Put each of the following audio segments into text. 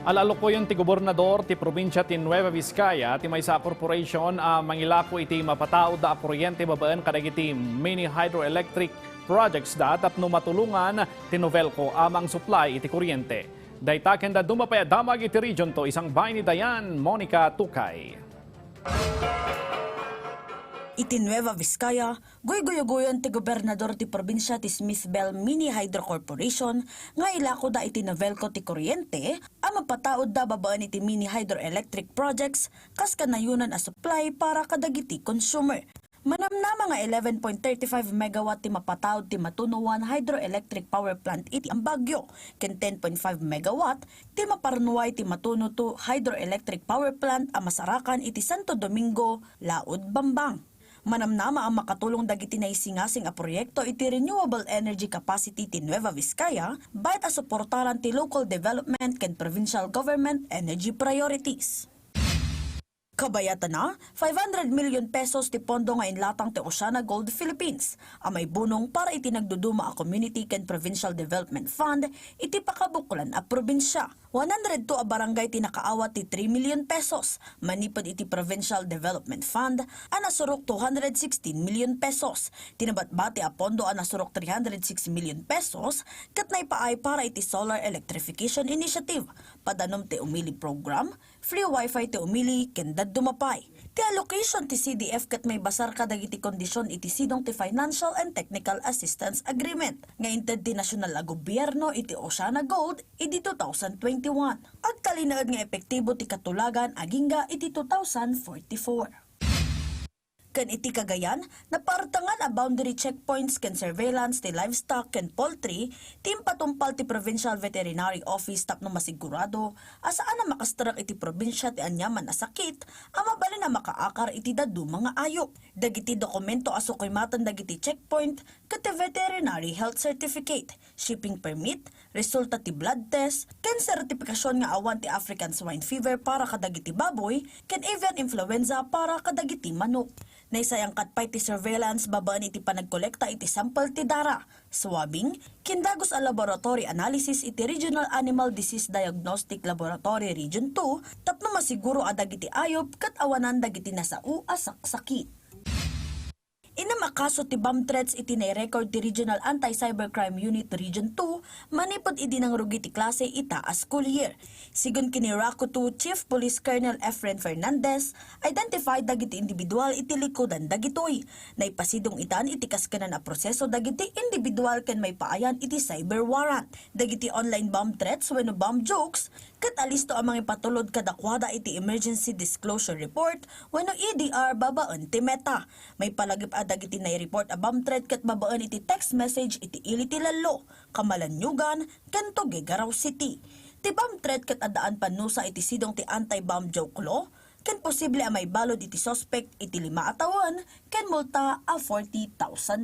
Alalo ko yung ti gobernador ti probinsya ti Nueva Vizcaya ti maysa corporation mangilako iti mapataod da kuryente babaan kadagiti mini hydroelectric projects da tapno matulungan ti Novelco amang supply iti kuryente. Daytaken da dumapay damag iti region to isang bahay ni Dianne Monica Tucay. Iti Nueva Vizcaya, guy-guyo-guyon ti gobernador ti probinsya ti Smithbell Mini Hydro Corporation nga ilako da iti Novelco ti kuryente ang mapataod da babaan iti mini hydroelectric projects kas kanayunan a supply para kadagiti consumer. Manamnama nga 11.35 megawatt ti mapataod ti matunuan hydroelectric power plant iti ang Baguio, ken 10.5 megawatt ti maparnuay ti matuno to hydroelectric power plant a Masarakan iti Santo Domingo, Laod, Bambang. Manamnama ang makatulong dagiti naisingasing a proyekto iti renewable energy capacity ti Nueva Vizcaya bayat a suportaran ti local development ken provincial government energy priorities. Kabayatan na, 500 million pesos ti pondo nga inlatang ti Oceana Gold Philippines, ang may bunong para iti nagduduma a Community ken Provincial Development Fund, iti pakabuklan a probinsya. 102 a barangay ti nakaawat ti 3 million pesos, manipod iti Provincial Development Fund, a nasurok 216 million pesos. Tinabatbati a pondo a nasurok 306 million pesos, kat naipaay para iti Solar Electrification Initiative, padanom ti umili program, free wifi ti umili, ken dumapay. Ti allocation ti CDF kat may basar kadagiti kondisyon iti sidong ti Financial and Technical Assistance Agreement nga inted ti nasyonal a gobyerno iti Oceana Gold iti 2021. Agtalinaed nga epektibo ti katulagan agingga iti 2044. Ken iti Cagayan, napartangan a boundary checkpoints ken surveillance ti livestock ken poultry, tim patumpal ti Provincial Veterinary Office tapno masigurado, asaan na makastrak iti probinsya ti anyaman a sakit, amabali na makaakar iti dadu mga ayop. Dagiti dokumento aso matan dagiti checkpoint, ket ti veterinary health certificate, shipping permit, resulta ti blood test, ken sertifikasyon nga awan ti African swine fever para kadagiti baboy, ken avian influenza para kadagiti manok. Naisayang katpay ti surveillance babaan iti panagkolekta iti sample ti dara, swabbing, kindagos a laboratory analysis iti Regional Animal Disease Diagnostic Laboratory Region 2, tapno masiguro adagiti ayop kat awanan dagiti nasao a saksakit. Inamakaso ti bomb threats iti nai-record ti Regional Anti-Cybercrime Unit Region 2 manipod idi ng rugi ti klase itaas school year. Sigun kini RACO 2 Chief Police Colonel Efren Fernandez, identified dagiti individual iti likodan dagitoy. Naipasidong itan iti kaskanan a proseso dagiti individual ken may paayan iti cyber warrant. Dagiti online bomb threats wenno bomb jokes, ket alisto ang mga patulod kadakwada iti Emergency Disclosure Report wenno EDR babaan ti Meta. May palagip dagiti nai-report a bomb threat ket babaan iti text message iti Iliti Lalo, Kamalanyugan, ken Tuguegarao City. Ti bomb threat ket adaan panusa iti sidong ti anti-bomb joke law, ken posible a may balod iti suspect iti 5 atawan, ken multa a 40,000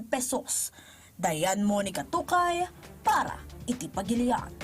pesos. Dianne Monica Tucay para iti Pagilian.